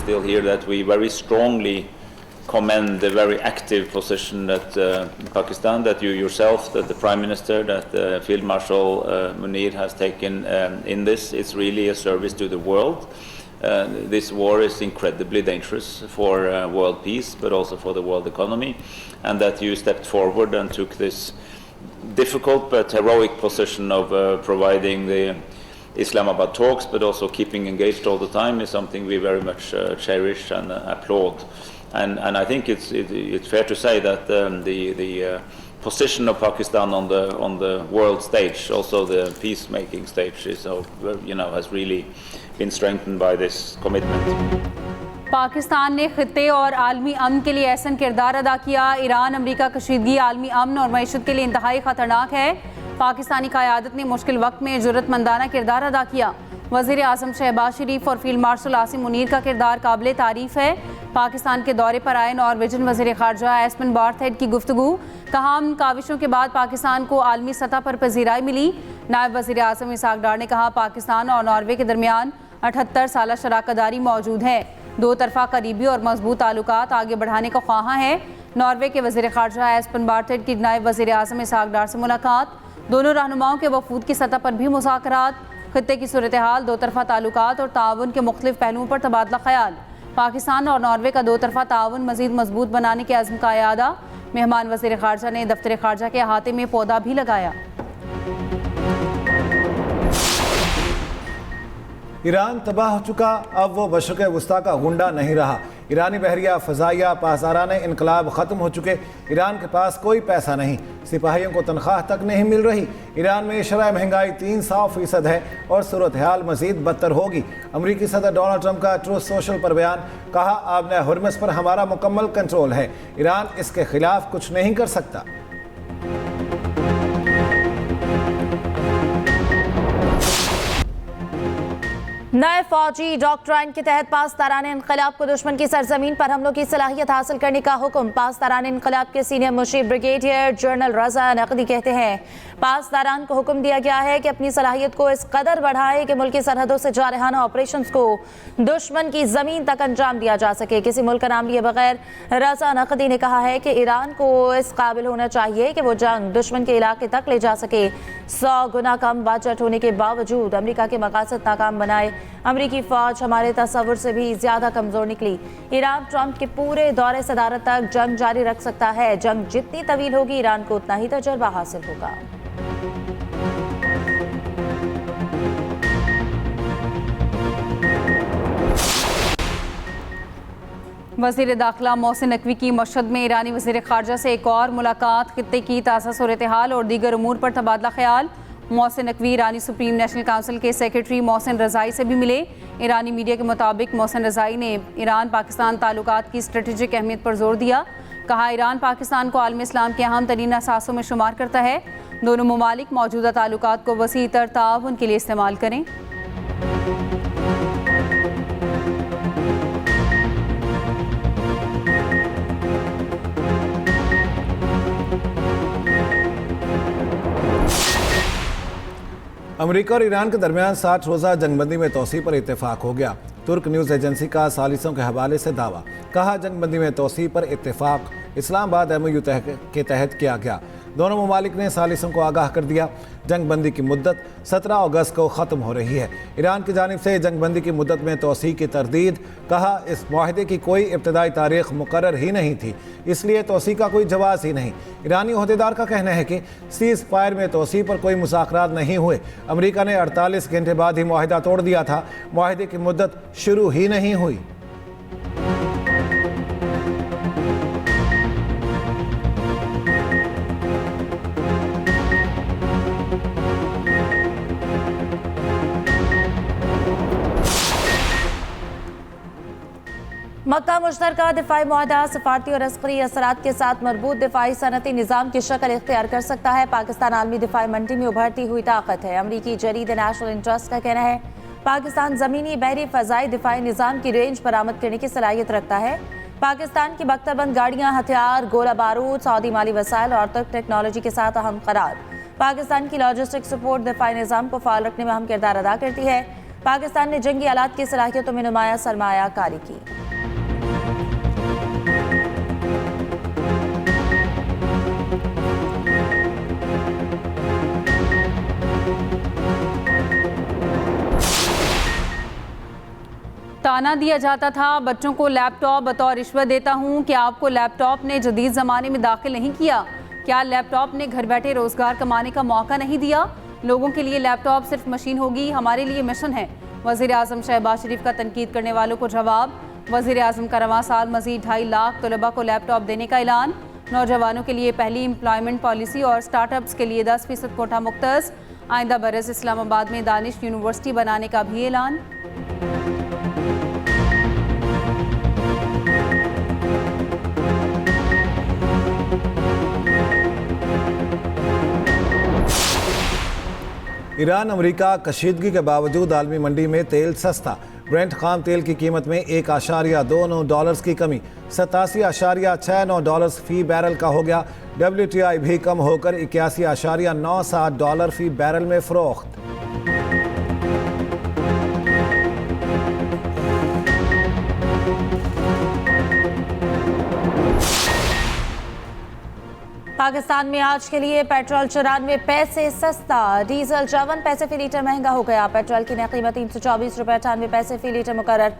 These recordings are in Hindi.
still here, that we very strongly commend the very active position that Pakistan, that you yourself, that the Prime Minister, that Field Marshal Munir has taken in this. It's really a service to the world. This war is incredibly dangerous for world peace, but also for the world economy, and that you stepped forward and took this difficult but heroic position of providing the Islamabad talks, but also keeping engaged all the time, is something we very much cherish and applaud. And I think it's fair to say that the position of Pakistan on the world stage, also the peacemaking stage, is has really been strengthened by this commitment. Pakistan ने खित्ते और आलमी अमन के लिए अहसन किरदार अदा किया। ईरान अमरीका कशीदगी आलमी अमन और मईशत के लिए इंतहाई ख़तरनाक है। पाकिस्तानी क़यादत ने मुश्किल वक्त में ज़रूरतमंदाना किरदार अदा किया। वज़ीर आज़म शहबाज शरीफ और फील्ड मार्शल आसिम मुनीर का किरदार काबिल तारीफ़ है। पाकिस्तान के दौरे पर आए नॉर्वेजन वज़ीर ख़ारजा एस्पेन बार्थहेड की गुफ्तगू। कहा, हम काविशों के बाद पाकिस्तान को आलमी सतह पर पजीराई मिली। नायब वज़ीर आज़म इसहाक डार ने कहा, पाकिस्तान और नॉर्वे के दरमियान 78 साल शराकतदारी मौजूद है। दो तरफा करीबी और मजबूत ताल्लुकात आगे बढ़ाने का ख्वाहां है। नॉर्वे के वज़ीर ख़ारजा एस्पेन बार्थहेड की नायब वज़ीर आज़म इसहाक डार से मुलाकात। दोनों रहनुमाओं के वफूद की सतह पर भी मुज़ाकरात। खित्ते की सूरत हाल, दो तरफा ताल्लुकात और ताउन के मुख्तलिफ पहलुओं पर तबादला ख्याल। पाकिस्तान और नॉर्वे का दो तरफा ताउन मज़ीद मजबूत बनाने के अज़्म का इयादा। मेहमान वज़ीर ख़ारजा ने दफ्तर ख़ारजा के अहाते में पौधा भी लगाया। ईरान तबाह हो चुका, अब वो मशरिक़ वस्ता का गुंडा नहीं रहा। ईरानी बहरिया, फ़ज़ाइया, पासदाराने इनकलाब ख़त्म हो चुके। ईरान के पास कोई पैसा नहीं, सिपाहियों को तनख्वाह तक नहीं मिल रही। ईरान में शरह महंगाई 300% है और सूरत हाल मज़ीद बदतर होगी। अमरीकी सदर डोनाल्ड ट्रंप का ट्रूथ सोशल पर बयान। कहा, आबने हुर्मुज़ पर हमारा मुकम्मल कंट्रोल है, ईरान इसके खिलाफ कुछ नहीं कर सकता। नए फौजी डॉक्ट्राइन के तहत पासदाराने इनकलाब को दुश्मन की सरजमीन पर हमलों की सलाहियत हासिल करने का हुक्म। पासदाराने इनकलाब के सीनियर मुशीर ब्रिगेडियर जनरल रजा नकदी कहते हैं, पासदारान को हुक्म दिया गया है कि अपनी सलाहियत को इस कदर बढ़ाए कि मुल्क की सरहदों से जारहाना ऑपरेशंस को दुश्मन की ज़मीन तक अंजाम दिया जा सके। किसी मुल्क का नाम लिए बगैर रजा नकदी ने कहा है कि ईरान को इस काबिल होना चाहिए कि वो जंग दुश्मन के इलाके तक ले जा सके। 100 गुना कम बजट होने के बावजूद अमरीका के मकासद नाकाम बनाए। अमरीकी फौज हमारे तस्वुर से भी ज्यादा कमजोर निकली। ईरान ट्रंप के पूरे दौरे सदारत तक जंग जारी रख सकता है। जंग जितनी तवील होगी, ईरान को उतना ही तजर्बा हासिल होगा। वज़ीर दाखिला मोहसिन नकवी की मशहद में ईरानी वज़ीर ख़ारजा से एक और मुलाकात। खित्ते की ताज़ा सूरत हाल और दीगर उमूर पर तबादला ख्याल। मोहसिन नकवी ईरानी सुप्रीम नेशनल काउंसिल के सेक्रेटरी मोहसिन रज़ाई से भी मिले। ईरानी मीडिया के मुताबिक मोहसिन रज़ाई ने ईरान पाकिस्तान ताल्लुकात की स्ट्रेटेजिक अहमियत पर जोर दिया। कहा, ईरान पाकिस्तान को आलम इस्लाम के अहम तरीन असासों में शुमार करता है। दोनों ममालिक मौजूदा ताल्लुकात को वसी तर ताउन के लिए इस्तेमाल करें। अमेरिका और ईरान के दरमियान 60 रोज़ा जंगबंदी में तोसी पर इत्तेफाक हो गया। तुर्क न्यूज़ एजेंसी का सालिसों के हवाले से दावा। कहा, जंगबंदी में तोसी पर इत्तेफाक इस्लामाबाद MOU के तहत किया गया। दोनों ममालिक ने सालिसों को आगाह कर दिया। जंगबंदी की मुद्दत 17 अगस्त को ख़त्म हो रही है। ईरान की जानिब से जंगबंदी की मुद्दत में तोसी की तरदीद। कहा, इस मुआहदे की कोई इब्तदाई तारीख मुकर्रर ही नहीं थी, इसलिए तोसी का कोई जवाज़ ही नहीं। ईरानी अहदेदार का कहना है कि सीज़ फायर में तोसी पर कोई मुज़ाकरात नहीं हुए। अमरीका ने 48 घंटे बाद ही मुआहदा तोड़ दिया था। मुआहदे की मुद्दत शुरू ही नहीं हुई। मक्का मुश्तरका दिफाई मुआहदा सफारती और अस्करी असरात के साथ मरबूत दिफाई सनती निज़ाम की शक्ल इख्तियार कर सकता है। पाकिस्तान आलमी दिफाई मंडी में उभरती हुई ताकत है। अमरीकी जरीद नेशनल इंटरेस्ट का कहना है, पाकिस्तान ज़मीनी बहरी फ़ज़ाई दिफाई निज़ाम की रेंज बरामद करने की सलाहियत रखता है। पाकिस्तान की बख्तरबंद गाड़ियाँ, हथियार, गोला बारूद, सऊदी माली वसाइल और तुर्क टेक्नोलॉजी के साथ अहम करार। पाकिस्तान की लॉजिस्टिक सपोर्ट दिफाई निज़ाम को फाल रखने में अहम किरदार अदा करती है। पाकिस्तान ने जंगी आलात की सलाहियतों में नुमाया सरमायाकारी की। ताना दिया जाता था बच्चों को लैपटॉप बतौर रिश्वत देता हूं। क्या आपको लैपटॉप ने जदीद ज़माने में दाखिल नहीं किया? क्या लैपटॉप ने घर बैठे रोज़गार कमाने का मौका नहीं दिया? लोगों के लिए लैपटॉप सिर्फ मशीन होगी, हमारे लिए मिशन है। वज़ीर आज़म शहबाज शरीफ का तनकीद करने वालों को जवाब। वज़ीर आज़म का रवां साल मज़ीद 2.5 लाख तलबा को लैपटॉप देने का ऐलान। नौजवानों के लिए पहली एम्प्लॉयमेंट पॉलिसी और स्टार्टअप्स के लिए 10% कोटा मुख्तस। आइंदा बरस इस्लामाबाद में दानिश यूनिवर्सिटी बनाने का भी ऐलान। ईरान अमेरिका कशीदगी के बावजूद आलमी मंडी में तेल सस्ता। ब्रेंट खाम तेल की कीमत में $1.29 की कमी, $87.69 फी बैरल का हो गया। WTI भी कम होकर $81.97 फी बैरल में फरोख्त। पाकिस्तान में आज के लिए पेट्रोल 94 पैसे सस्ता, डीजल 54 पैसे फी लीटर महंगा हो गया। पेट्रोल की नई कीमत 324 रुपये 98 पैसे फी लीटर मुकर्रर।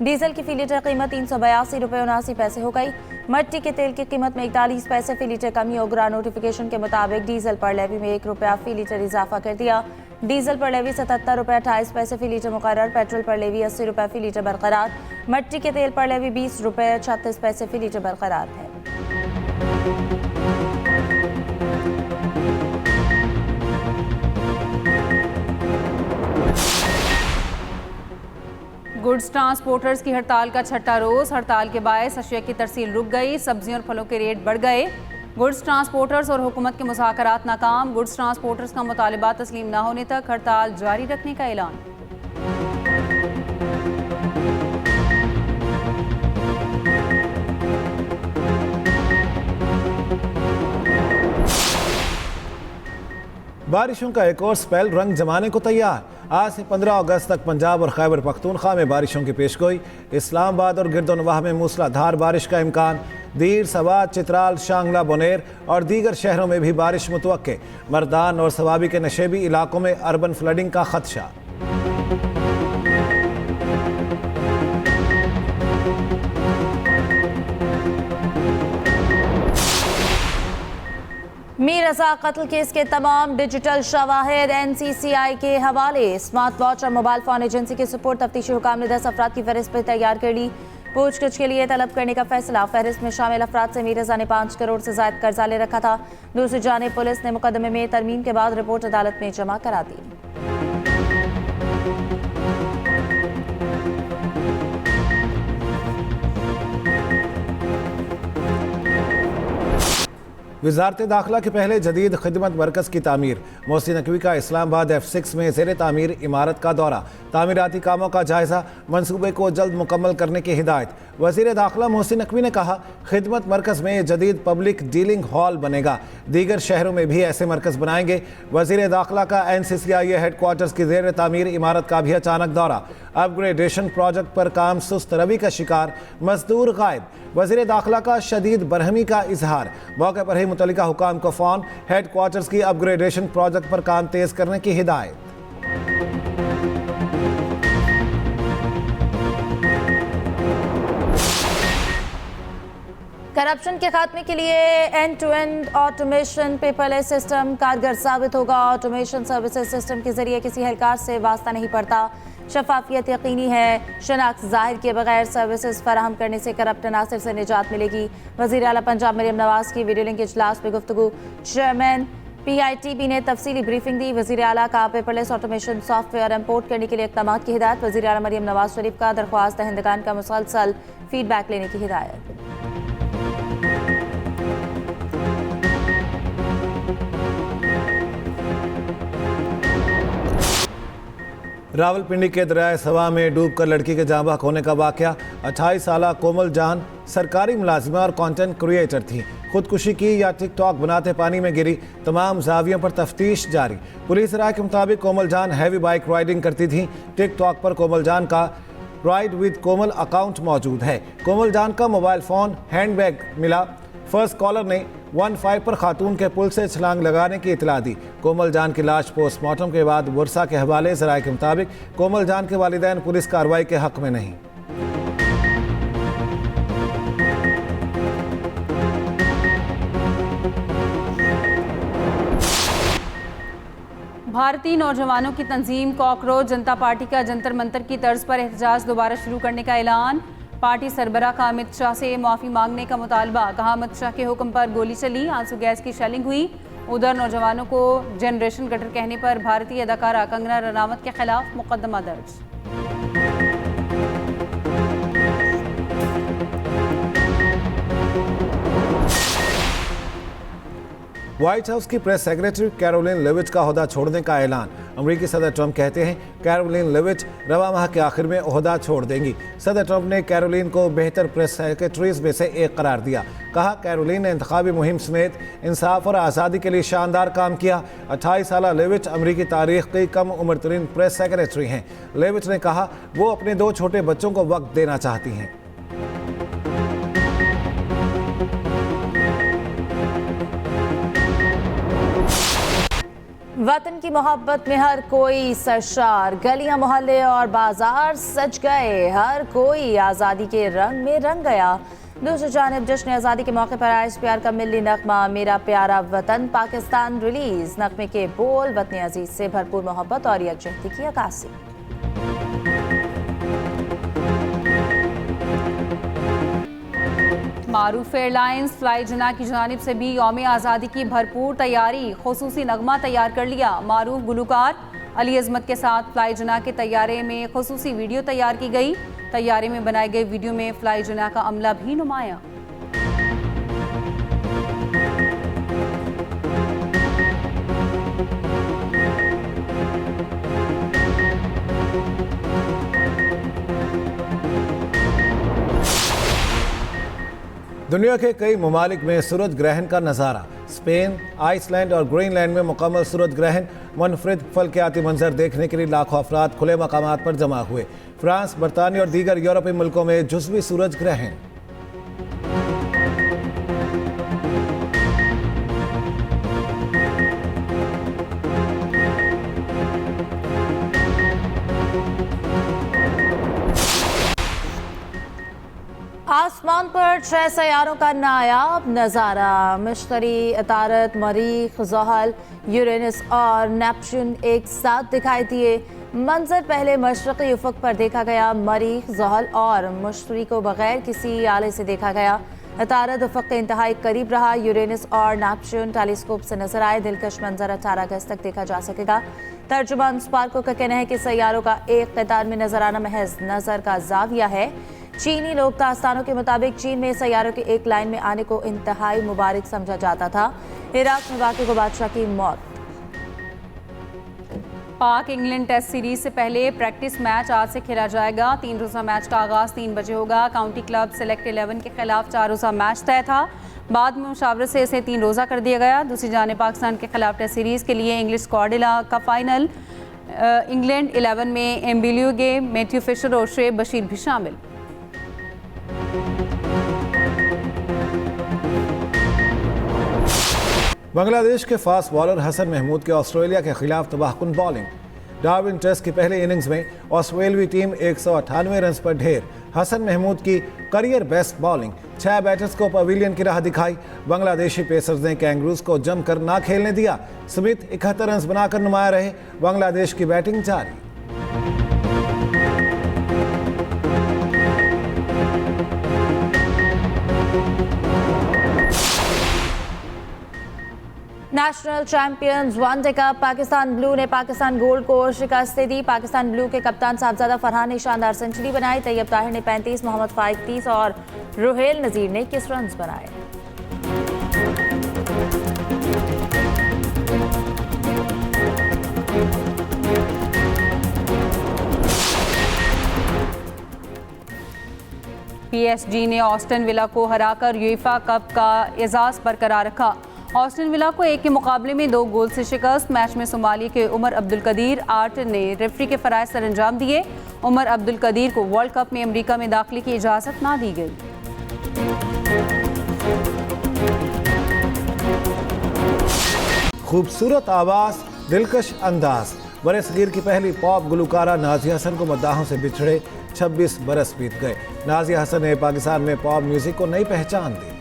डीजल की फी लीटर कीमत 382 रुपये 79 पैसे हो गई। मट्टी के तेल की कीमत में 41 पैसे फी लीटर कमी। ओगरा नोटिफिकेशन के मुताबिक डीजल पर लेवी में ₹1 फी लीटर इजाफा कर दिया। डीजल पर लेवी 77 रुपये 28 पैसे फी लीटर मुकर्रर। पेट्रोल पर लेवी 80 रुपये फी लीटर बरकरार। मट्टी के तेल पर लेवी 20 रुपये 36 पैसे फी लीटर बरकरार है। गुड्स ट्रांसपोर्टर्स की हड़ताल का छठा रोज। हड़ताल के बायस अशिया की तरसील रुक गई, सब्जियों और फलों के रेट बढ़ गए। गुड्स ट्रांसपोर्टर्स और हुकूमत के मुज़ाकरात नाकाम। गुड्स ट्रांसपोर्टर्स का मुतालिबा तस्लीम न होने तक हड़ताल जारी रखने का ऐलान। बारिशों का एक और स्पेल रंग जमाने को तैयार। आज से 15 अगस्त तक पंजाब और खैबर पख्तूनख्वा में बारिशों की पेशगोई। इस्लामाबाद और गिरदोनवाह में मूसलाधार बारिश का इम्कान। दीर, सवात, चित्राल, शांगला, बोनेर और दीगर शहरों में भी बारिश मुतवक्के। मर्दान और सवाबी के नशेबी इलाकों में अर्बन फ्लडिंग का खदशा। मीर रजा कत्ल केस के तमाम डिजिटल शवाहिद NCCI के हवाले। स्मार्ट वॉच और मोबाइल फोन एजेंसी के सपोर्ट तफ्तीशी हुकाम ने 10 अफराद की फहरिस्त पर तैयार कर ली। पूछताछ के लिए तलब करने का फैसला। फहरिस्त में शामिल अफराद से मीर रजा ने 5 करोड़ से ज्यादा कर्जा ले रखा था। दूसरी जानिब पुलिस ने मुकदमे में तरमीम के बाद रिपोर्ट अदालत में जमा करा दी। वजारत दाखिला के पहले जदीद खिदमत मरकज़ की तामीर। मोहसिन नकवी का इस्लामाबाद F6 में ज़ेर तामीर इमारत का दौरा। तामीराती कामों का जायज़ा, मनसूबे को जल्द मुकम्मल करने की हिदायत। वज़ीर दाखिला मोहसिन नकवी ने कहा, खिदमत मरकज़ में जदीद पब्लिक डीलिंग हॉल बनेगा। दीगर शहरों में भी ऐसे मरकज़ बनाएंगे। वज़ीर दाखिला का NCCIA हेडक्वार्टर्स की ज़ेर तामीर इमारत का भी अचानक दौरा। अपग्रेडेशन प्रोजेक्ट पर काम सुस्त रवि का शिकार, मजदूर गायब। वज़ीर दाखिला का शदीद बरहमी का इजहार। मौके पर ही मुतल्लिका हुकाम को फ़ोन। हेडक्वार्टर्स की अपग्रेडेशन प्रोजेक्ट पर काम तेज़ करने की हिदायत। करप्शन के खात्मे के लिए end to end automation paperless system कारगर साबित होगा। ऑटोमेशन सर्विसेज सिस्टम के जरिए किसी एहलकार से वास्ता नहीं पड़ता। शफाफियत यकीनी है। शनाख्त जाहिर किए बगैर सर्विसेज फराहम करने से करप्ट अनासर से निजात मिलेगी। वज़ीर आला पंजाब मरियम नवाज की वीडियो लिंक इजलास में गुफ्तगू। चेयरमैन PITB ने तफसीली ब्रीफिंग दी। वज़ीर आला का पेपरलेस ऑटोमेशन सॉफ्टवेयर इम्पोर्ट करने के लिए इक़दामात की हिदायत। वज़ीर आला मरियम नवाज शरीफ का दरख्वास्त दहिंदगान का मुसलसल फीडबैक लेने की हिदायत। रावलपिंडी के दरियाए सवा में डूबकर लड़की के जाँ बहक होने का वाक़या। 28 साला कोमल जान सरकारी मुलाजिमा और कंटेंट क्रिएटर थी। खुदकुशी की या टिकटॉक बनाते पानी में गिरी, तमाम जावियों पर तफ्तीश जारी। पुलिस राय के मुताबिक कोमल जान हैवी बाइक राइडिंग करती थी। टिकटॉक पर कोमल जान का राइड विद कोमल अकाउंट मौजूद है। कोमल जान का मोबाइल फ़ोन, हैंडबैग मिला। फर्स्ट कॉलर ने 15 पर खातून के पुल से छलांग लगाने की इतला दी। कोमल जान की लाश पोस्टमार्टम के बाद वर्षा के हवाले ज़राए के मुताबिक कोमल जान के वालिदैन पुलिस कार्रवाई के हक में नहीं। भारतीय नौजवानों की तंजीम कॉकरोच जनता पार्टी का जंतर मंतर की तर्ज पर एहतजाज दोबारा शुरू करने का ऐलान। पार्टी सरबराह का अमित शाह से माफ़ी मांगने का मुतालबा। कहा, अमित शाह के हुक्म पर गोली चली, आंसू गैस की शेलिंग हुई। उधर नौजवानों को जनरेशन गटर कहने पर भारतीय अदाकारा कंगना रनावत के खिलाफ मुकदमा दर्ज। व्हाइट हाउस की प्रेस सेक्रेटरी कैरोलिन लेविच का ओहदा छोड़ने का ऐलान। अमेरिकी सदर ट्रंप कहते हैं कैरोलिन लेविच रवा माह के आखिर में ओहदा छोड़ देंगी। सदर ट्रंप ने कैरोलिन को बेहतर प्रेस सेक्रेटरीज में से एक करार दिया। कहा, कैरोलिन ने इंतखाबी मुहिम समेत इंसाफ और आज़ादी के लिए शानदार काम किया। 28 साल लेविच अमेरिकी तारीख की कम उम्र तरीन प्रेस सेक्रेटरी हैं। लेविच ने कहा, वो अपने 2 छोटे बच्चों को वक्त देना चाहती हैं। वतन की मोहब्बत में हर कोई सरशार, गलियां मोहल्ले और बाजार सज गए, हर कोई आज़ादी के रंग में रंग गया। दूसरी जानिब जश्न आज़ादी के मौके पर आइस प्यार का मिल्ली नगमा मेरा प्यारा वतन पाकिस्तान रिलीज। नगमे के बोल वतन अजीज से भरपूर मोहब्बत और यकजहती की अक्कासी। मारूफ एयरलाइंस फ्लाई जना की जानिब से भी यौम आज़ादी की भरपूर तैयारी। खुसूसी नगमा तैयार कर लिया। मारूफ गुलकार अली अजमत के साथ फ्लाई जना के तैयारे में खुसूसी वीडियो तैयार की गई। तैयारे में बनाए गए वीडियो में फ्लाई जना का अमला भी नुमाया। दुनिया के कई ममालिक में सूरज ग्रहण का नज़ारा। स्पेन, आइसलैंड और ग्रीनलैंड में मुकम्मल सूरज ग्रहण। मुनफरिद फल्कियाती मंजर देखने के लिए लाखों अफराद खुले मकामात पर जमा हुए। फ्रांस, बरतानिया और दीगर यूरोपीय मुल्कों में जुज़वी सूरज ग्रहण। आसमान पर 6 सैयारों का नायाब नज़ारा। मश्तरी, अतारत, मरीख, ज़हल, यूरेनस और नेपच्यून एक साथ दिखाई दिए। मंजर पहले मशरक़ी उफ़क़ पर देखा गया। मरीख, ज़हल और मश्तरी को बग़ैर किसी आले से देखा गया। अतारत उफ़क़ के इंतहाई करीब रहा। यूरेनस और नेपच्यून टेलीस्कोप से नजर आए। दिलकश मंजर 18 अगस्त तक देखा जा सकेगा। तर्जुमान स्पार्को का कहना है कि सैयारों का एक कतार में नजर आना महज नज़र का जाविया है। चीनी लोक दास्तानों के मुताबिक चीन में सैयारों के एक लाइन में आने को इंतहाई मुबारक समझा जाता था। इराक में वाक़े को बादशाह की मौत। पाक इंग्लैंड टेस्ट सीरीज से पहले प्रैक्टिस मैच आज से खेला जाएगा। 3 रोज़ा मैच का आगाज़ 3 बजे होगा। काउंटी क्लब सेलेक्ट 11 के खिलाफ 4 रोज़ा मैच तय था। बाद में मुशावरत से इसे 3 रोज़ा कर दिया गया। दूसरी जानिब पाकिस्तान के खिलाफ टेस्ट सीरीज़ के लिए इंग्लिश स्क्वाड का फाइनल। इंग्लैंड 11 में एम्बिलियोगे, मैथ्यू फिशर और शुएब बशीर भी शामिल। बांग्लादेश के फास्ट बॉलर हसन महमूद के ऑस्ट्रेलिया के खिलाफ तबाहकुन बॉलिंग। डार्विन टेस्ट की पहले इनिंग्स में ऑस्ट्रेलवी टीम 198 रन पर ढेर। हसन महमूद की करियर बेस्ट बॉलिंग। 6 बैटर्स को पवेलियन की राह दिखाई। बांग्लादेशी पेसर्स ने कैंगरूज को जमकर ना खेलने दिया। स्मिथ 71 रन बनाकर नुमाया रहे। बांग्लादेश की बैटिंग जारी। National champions one day cup Pakistan blue ने पाकिस्तान गोल्ड को शिकस्त दी। पाकिस्तान ब्लू के कप्तान साहबजादा फरहान ने शानदार सेंचुरी बनाई। तैयब ताहिर ने 35, मोहम्मद फाइक 30 और रुहेल नज़ीर ने 21 रन बनाए। PSG ने ऑस्टन विला को हराकर यूएफा कप का एजाज़ बरकरार रखा। ऑस्टन विला को 1 के मुकाबले में 2 गोल से शिकस्त। मैच में सोमालिया के उमर अब्दुल कदीर 8 ने रेफरी के फराइज सर अंजाम दिए। उमर अब्दुल कदीर को वर्ल्ड कप में अमेरिका में दाखिले की इजाज़त ना दी गई। खूबसूरत आवाज़, दिलकश अंदाज, बरसगीर की पहली पॉप गुलकारा नाज़िया हसन को मद्दाहों से बिछड़े 26 बरस बीत गए। नाज़िया हसन ने पाकिस्तान में पॉप म्यूज़िक को नई पहचान दी।